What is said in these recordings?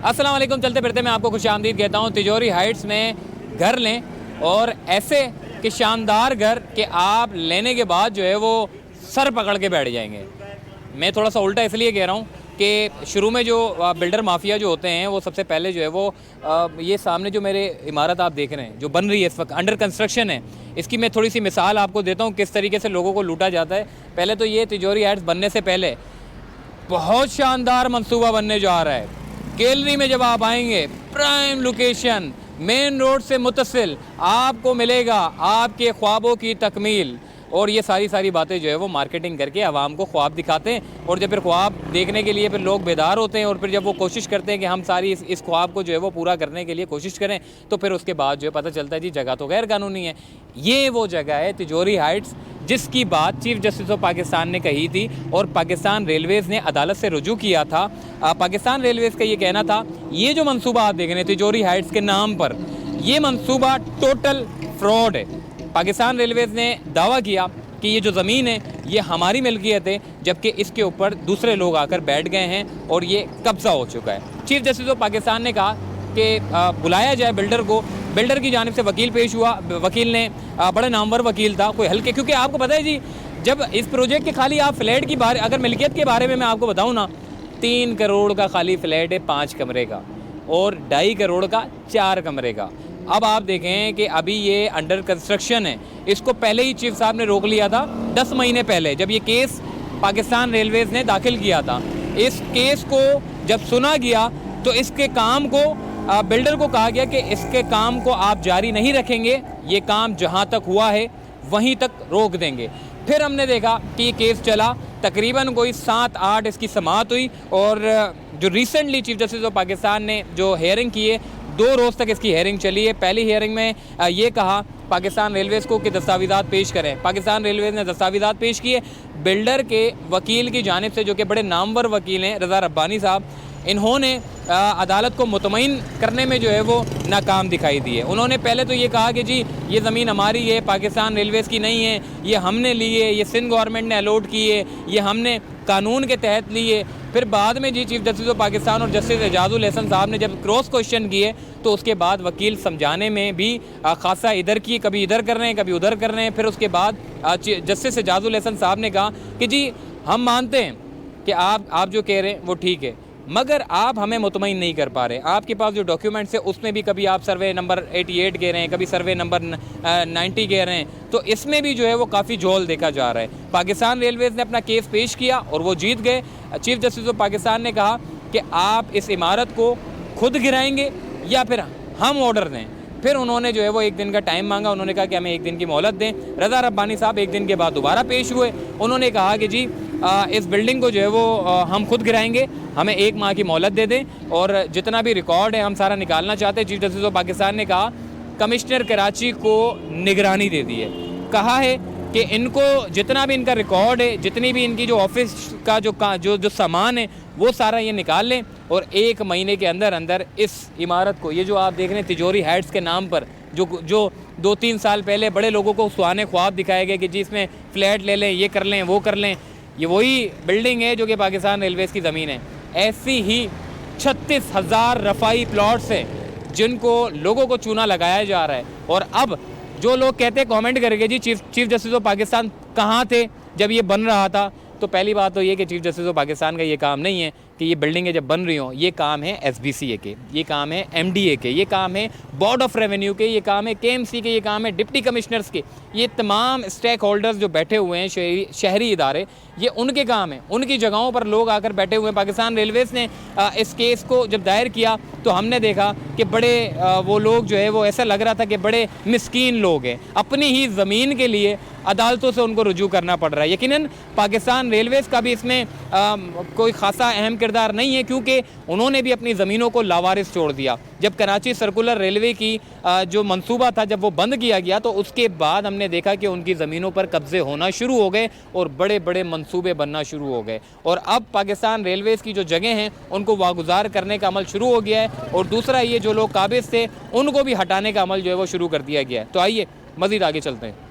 अस्सलाम वालेकुम। चलते फिरते मैं आपको खुशामदीद कहता हूँ। तिजोरी हाइट्स में घर लें और ऐसे कि शानदार घर कि आप लेने के बाद जो है वो सर पकड़ के बैठ जाएंगे। मैं थोड़ा सा उल्टा इसलिए कह रहा हूँ कि शुरू में जो बिल्डर माफिया जो होते हैं वो सबसे पहले जो है वो ये सामने जो मेरे इमारत आप देख रहे हैं जो बन रही है इस वक्त अंडर कंस्ट्रक्शन है, इसकी मैं थोड़ी सी मिसाल आपको देता हूँ किस तरीके से लोगों को लूटा जाता है। पहले तो ये तिजोरी हाइट्स बनने से पहले बहुत शानदार मंसूबा बनने जा रहा है। गैलरी में जब आप आएंगे, प्राइम लोकेशन, मेन रोड से मुत्तसिल, आपको मिलेगा आपके ख्वाबों की तकमील। और ये सारी बातें जो है वो मार्केटिंग करके आवाम को ख्वाब दिखाते हैं और जब फिर ख्वाब देखने के लिए फिर लोग बेदार होते हैं और फिर जब वो कोशिश करते हैं कि हम सारी इस ख्वाब को जो है वो पूरा करने के लिए कोशिश करें, तो फिर उसके बाद जो है पता चलता है जी जगह तो गैर कानूनी है। ये वो जगह है तिजोरी हाइट्स जिसकी बात चीफ जस्टिस ऑफ पाकिस्तान ने कही थी और पाकिस्तान रेलवेज़ ने अदालत से रुजू किया था। पाकिस्तान रेलवेज़ का ये कहना था ये जो मंसूबा आप देख रहे हैं तिजोरी हाइट्स के नाम पर, ये मंसूबा टोटल फ्रॉड है। पाकिस्तान रेलवेज़ ने दावा किया कि ये जो ज़मीन है ये हमारी मिल्कियत है, जबकि इसके ऊपर दूसरे लोग आकर बैठ गए हैं और ये कब्ज़ा हो चुका है। चीफ जस्टिस ऑफ पाकिस्तान ने कहा कि बुलाया जाए बिल्डर को। बिल्डर की जानिब से वकील पेश हुआ। वकील ने बड़ा नामवर वकील था, कोई हल्के, क्योंकि आपको पता है जी जब इस प्रोजेक्ट के खाली आप फ्लैट की बारे अगर मिल्कियत के बारे में मैं आपको बताऊँ ना, 3 करोड़ का खाली फ्लैट है 5 कमरे का और 2.5 करोड़ का 4 कमरे का। अब आप देखें कि अभी ये अंडर कंस्ट्रक्शन है। इसको पहले ही चीफ साहब ने रोक लिया था 10 महीने पहले जब ये केस पाकिस्तान रेलवेज़ ने दाखिल किया था। इस केस को जब सुना गया तो इसके काम को बिल्डर को कहा गया कि इसके काम को आप जारी नहीं रखेंगे, ये काम जहां तक हुआ है वहीं तक रोक देंगे। फिर हमने देखा कि ये केस चला, तकरीबन कोई 7-8 इसकी समाअत हुई और जो recently chief justice of Pakistan ने जो हेयरिंग की है, 2 रोज़ तक इसकी हेयरिंग चली है। पहली हेयरिंग में ये कहा पाकिस्तान रेलवेज़ को कि दस्तावेज़ात पेश करें। पाकिस्तान रेलवेज़ ने दस्तावेज़ात पेश किए। बिल्डर के वकील की जानिब से जो कि बड़े नामवर वकील हैं रज़ा रब्बानी साहब, इन्होंने अदालत को मुतमईन करने में जो है वो नाकाम दिखाई दी है। उन्होंने पहले तो ये कहा कि जी ये ज़मीन हमारी है, पाकिस्तान रेलवेज़ की नहीं है, ये हमने ली है, ये सिंध गवर्नमेंट ने अलॉट की है, ये हमने कानून के तहत ली है। फिर बाद में जी चीफ जस्टिस ऑफ पाकिस्तान और जस्टिस एजाजुल हसन साहब ने जब क्रॉस क्वेश्चन किए तो उसके बाद वकील समझाने में भी खासा इधर की कभी इधर कर रहे हैं कभी उधर कर रहे हैं। फिर उसके बाद जस्टिस एजाजुल हसन साहब ने कहा कि जी हम मानते हैं कि आप जो कह रहे हैं वो ठीक है, मगर आप हमें मुतमईन नहीं कर पा रहे। आपके पास जो डॉक्यूमेंट्स है उसमें भी कभी आप सर्वे नंबर 88 कह रहे हैं, कभी सर्वे नंबर 90 कह रहे हैं, तो इसमें भी जो है वो काफ़ी झोल देखा जा रहा है। पाकिस्तान रेलवेज़ ने अपना केस पेश किया और वो जीत गए। चीफ जस्टिस ऑफ पाकिस्तान ने कहा कि आप इस इमारत को खुद गिराएंगे या फिर हम ऑर्डर दें। फिर उन्होंने जो है वो 1 दिन का टाइम मांगा। उन्होंने कहा कि हमें 1 दिन की मोहलत दें। रज़ा रब्बानी साहब 1 दिन के बाद दोबारा पेश हुए। उन्होंने कहा कि जी इस बिल्डिंग को जो है वो हम खुद गिराएंगे, हमें 1 माह की मोहलत दे दें और जितना भी रिकॉर्ड है हम सारा निकालना चाहते हैं। चीफ जस्टिस ऑफ पाकिस्तान ने कहा कमिश्नर कराची को निगरानी दे दी है, कहा है कि इनको जितना भी इनका रिकॉर्ड है, जितनी भी इनकी जो ऑफिस का जो सामान है वो सारा ये निकाल लें और 1 महीने के अंदर अंदर इस इमारत को, ये जो आप देख रहे हैं तिजोरी हाइट्स के नाम पर जो 2-3 साल पहले बड़े लोगों को सुहाने ख्वाब दिखाए गए कि जी इसमें फ़्लैट ले लें, ये कर लें, वो कर लें, ये वही बिल्डिंग है जो कि पाकिस्तान रेलवेज़ की ज़मीन है। ऐसी ही 36,000 रफ़ाई प्लॉट्स हैं जिनको लोगों को चूना लगाया जा रहा है। और अब जो लोग कहते हैं कमेंट करके जी चीफ जस्टिस ऑफ पाकिस्तान कहाँ थे जब ये बन रहा था, तो पहली बात तो ये कि चीफ जस्टिस ऑफ पाकिस्तान का ये काम नहीं है कि ये बिल्डिंगें जब बन रही हों, ये काम है SBCA के, ये काम है MDA के, ये काम है बोर्ड ऑफ रेवेन्यू के, ये काम है KMC के, ये काम है डिप्टी कमिश्नर्स के। ये तमाम स्टेक होल्डर्स जो बैठे हुए हैं शहरी इदारे, ये उनके काम है। उनकी जगहों पर लोग आकर बैठे हुए हैं। पाकिस्तान रेलवेज़ ने इस केस को जब दायर किया तो हमने देखा कि बड़े वो लोग जो है वो ऐसा लग रहा था कि बड़े मिस्कीन लोग हैं, अपनी ही ज़मीन के लिए अदालतों से उनको रुजू करना पड़ रहा है। यकीनन पाकिस्तान रेलवेज़ का भी इसमें कोई खासा अहम किरदार नहीं है, क्योंकि उन्होंने भी अपनी ज़मीनों को लावारिस छोड़ दिया। जब कराची सर्कुलर रेलवे की जो मंसूबा था जब वो बंद किया गया तो उसके बाद हमने देखा कि उनकी ज़मीनों पर कब्ज़े होना शुरू हो गए और बड़े बड़े मंसूबे बनना शुरू हो गए। और अब पाकिस्तान रेलवेज़ की जो जगह हैं उनको वागुजार करने का अमल शुरू हो गया है और दूसरा ये जो लोग काबिज़ थे उनको भी हटाने का अमल जो है वो शुरू कर दिया गया है। तो आइए मज़ीद आगे चलते हैं।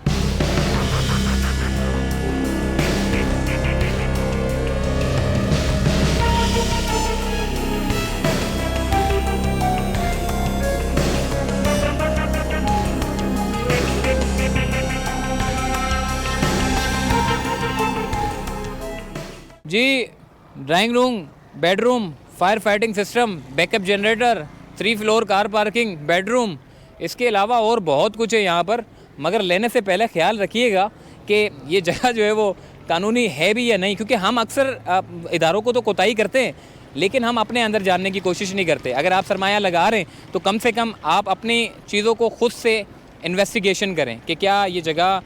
जी drawing room, bedroom, fire fighting system, backup generator, 3 floor car parking, bedroom, इसके अलावा और बहुत कुछ है यहाँ पर। मगर लेने से पहले ख्याल रखिएगा कि ये जगह जो है वो कानूनी है भी या नहीं, क्योंकि हम अक्सर इदारों को तो कोताही करते हैं लेकिन हम अपने अंदर जानने की कोशिश नहीं करते। अगर आप सरमाया लगा रहे हैं तो कम से कम आप अपनी चीज़ों को खुद से इन्वेस्टिगेशन करें कि क्या ये जगह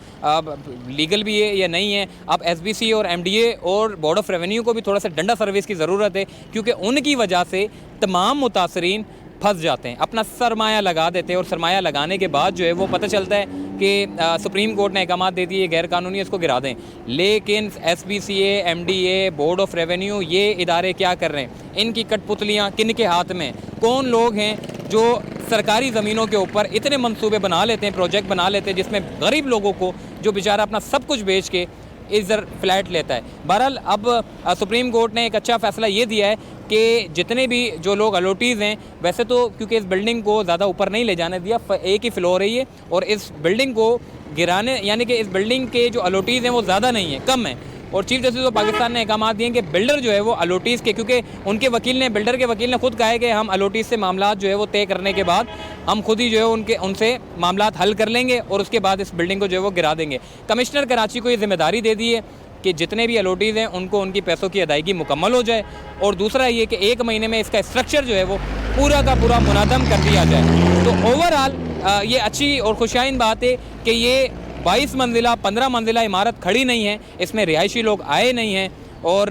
लीगल भी है या नहीं है। अब एसबीसी और एमडीए और बोर्ड ऑफ रेवेन्यू को भी थोड़ा सा डंडा सर्विस की ज़रूरत है, क्योंकि उनकी वजह से तमाम मुतासरीन फंस जाते हैं, अपना सरमाया लगा देते हैं और सरमाया लगाने के बाद जो है वो पता चलता है कि सुप्रीम कोर्ट ने अहकाम दे दिए गैर कानूनी, इसको गिरा दें। लेकिन एसबीसीए, एमडीए, बोर्ड ऑफ रेवेन्यू, ये इदारे क्या कर रहे हैं? इनकी कठपुतलियाँ किन के हाथ में? कौन लोग हैं जो सरकारी ज़मीनों के ऊपर इतने मंसूबे बना लेते हैं, प्रोजेक्ट बना लेते हैं जिसमें गरीब लोगों को, जो बेचारा अपना सब कुछ बेच के इधर फ्लैट लेता है। बहरहाल अब सुप्रीम कोर्ट ने एक अच्छा फ़ैसला ये दिया है कि जितने भी जो लोग अलॉटीज़ हैं, वैसे तो क्योंकि इस बिल्डिंग को ज़्यादा ऊपर नहीं ले जाने दिया, एक ही फ्लोर है ये, और इस बिल्डिंग को गिराने, यानी कि इस बिल्डिंग के जो अलॉटीज़ हैं वो ज़्यादा नहीं है, कम है। और चीफ जस्टिस ऑफ पाकिस्तान ने अहकाम दिए कि बिल्डर जो है वो अलॉटीज़ के, क्योंकि उनके वकील ने, बिल्डर के वकील ने खुद कहा है कि हम अलॉटीज़ से मामला जो है वो तय करने के बाद हम खुद ही जो है उनसे मामला हल कर लेंगे और उसके बाद इस बिल्डिंग को जो है वो गिरा देंगे। कमिश्नर कराची को ये जिम्मेदारी दे दी है कि जितने भी अलॉटीज़ हैं उनको उनकी पैसों की अदायगी मुकम्मल हो जाए, और दूसरा ये कि 1 महीने में इसका स्ट्रक्चर जो है वो पूरा का पूरा मुनादम कर दिया जाए। तो ओवरऑल ये अच्छी और खुशहाइन बात है कि ये 22 मंजिला 15 मंजिला इमारत खड़ी नहीं है, इसमें रिहायशी लोग आए नहीं हैं और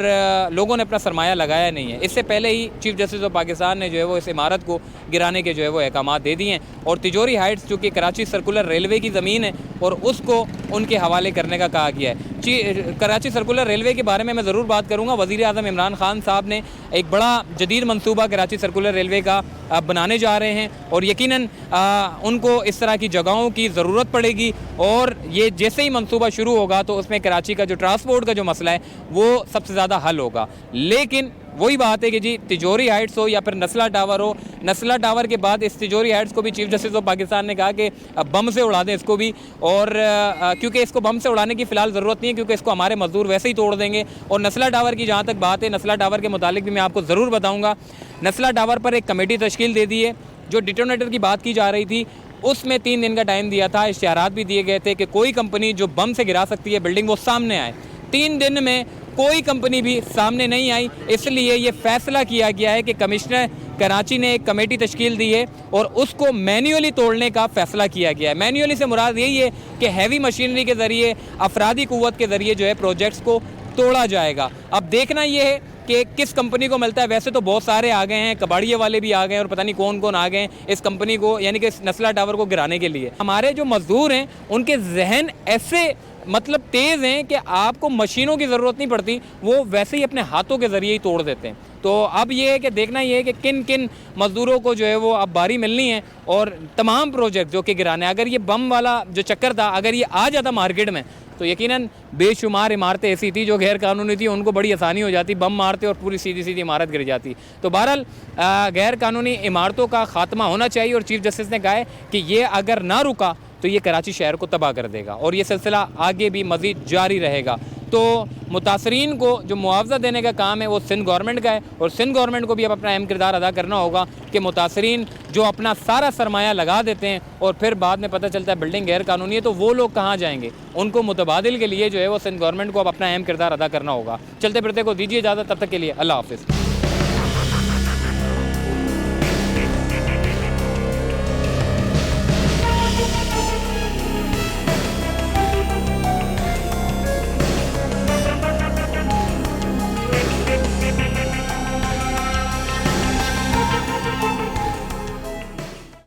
लोगों ने अपना सरमाया लगाया नहीं है। इससे पहले ही चीफ जस्टिस ऑफ पाकिस्तान ने जो है वो इस इमारत को गिराने के जो है वो अहकाम दे दिए हैं, और तिजोरी हाइट्स जो कि कराची सर्कुलर रेलवे की ज़मीन है और उसको उनके हवाले करने का कहा गया है। कराची सर्कुलर रेलवे के बारे में मैं ज़रूर बात करूँगा। वज़ीर आज़म इमरान खान साहब ने एक बड़ा जदीद मनसूबा कराची सर्कुलर रेलवे का बनाने जा रहे हैं, और यकीनन उनको इस तरह की जगहों की ज़रूरत पड़ेगी, और ये जैसे ही मनसूबा शुरू होगा तो उसमें कराची का जो ट्रांसपोर्ट का जो मसला है वो सबसे ज़्यादा हल होगा। लेकिन वही बात है कि जी तिजोरी हाइट्स हो या फिर नस्ला टावर हो, नस्ला टावर के बाद इस तिजोरी हाइट्स को भी चीफ जस्टिस ऑफ पाकिस्तान ने कहा कि बम से उड़ा दें इसको भी, और क्योंकि इसको बम से उड़ाने की फ़िलहाल ज़रूरत नहीं है, क्योंकि इसको हमारे मजदूर वैसे ही तोड़ देंगे। और नस्ला टावर की जहाँ तक बात है, नस्ला टावर के मुतालिक भी मैं आपको ज़रूर बताऊँगा। नस्ला टावर पर एक कमेटी तश्कील दे दी है। जो डिटोनेटर की बात की जा रही थी उसमें 3 दिन का टाइम दिया था, इश्तिहारात भी दिए गए थे कि कोई कंपनी जो बम से गिरा सकती है बिल्डिंग वो सामने आए। 3 दिन में कोई कंपनी भी सामने नहीं आई, इसलिए ये फैसला किया गया है कि कमिश्नर कराची ने एक कमेटी तश्कील दी है और उसको मैन्युअली तोड़ने का फैसला किया गया है। मैन्युअली से मुराद यही है कि हैवी मशीनरी के ज़रिए, अफरादी क़ुव्वत के ज़रिए जो है प्रोजेक्ट्स को तोड़ा जाएगा। अब देखना ये है कि किस कंपनी को मिलता है। वैसे तो बहुत सारे आ गए हैं, कबाड़िए वाले भी आ गए हैं और पता नहीं कौन कौन आ गए हैं इस कंपनी को, यानी कि इस नस्ला टावर को गिराने के लिए। हमारे जो मजदूर हैं उनके जहन ऐसे मतलब तेज़ हैं कि आपको मशीनों की ज़रूरत नहीं पड़ती, वो वैसे ही अपने हाथों के ज़रिए ही तोड़ देते हैं। तो अब ये है कि देखना ये है कि किन किन मज़दूरों को जो है वो अब बारी मिलनी है, और तमाम प्रोजेक्ट जो कि गिराने, अगर ये बम वाला जो चक्कर था अगर ये आ जाता मार्केट में तो यकीनन बेशुमार इमारतें ऐसी थी जो गैर कानूनी थी, उनको बड़ी आसानी हो जाती, बम मारते और पूरी सीधी सीधी इमारत गिर जाती। तो बहरहाल गैर कानूनी इमारतों का ख़ात्मा होना चाहिए, और चीफ जस्टिस ने कहा है कि ये अगर ना रुका तो ये कराची शहर को तबाह कर देगा और ये सिलसिला आगे भी मज़ीद जारी रहेगा। तो मुतासरीन को जो मुआवजा देने का काम है वो सिंध गवर्नमेंट का है, और सिंध गवर्नमेंट को भी अब अपना अहम किरदार अदा करना होगा कि मुतासरीन जो अपना सारा सरमाया लगा देते हैं और फिर बाद में पता चलता है बिल्डिंग गैर कानूनी है, तो वो लोग कहाँ जाएंगे? उनको मुतबादिल के लिए जो है वो सिंध गवर्नमेंट को अब अपना अहम किरदार अदा करना होगा। चलते फिरते को दीजिए इजाज़त, तब तक के लिए अल्लाह हाफ़िज़।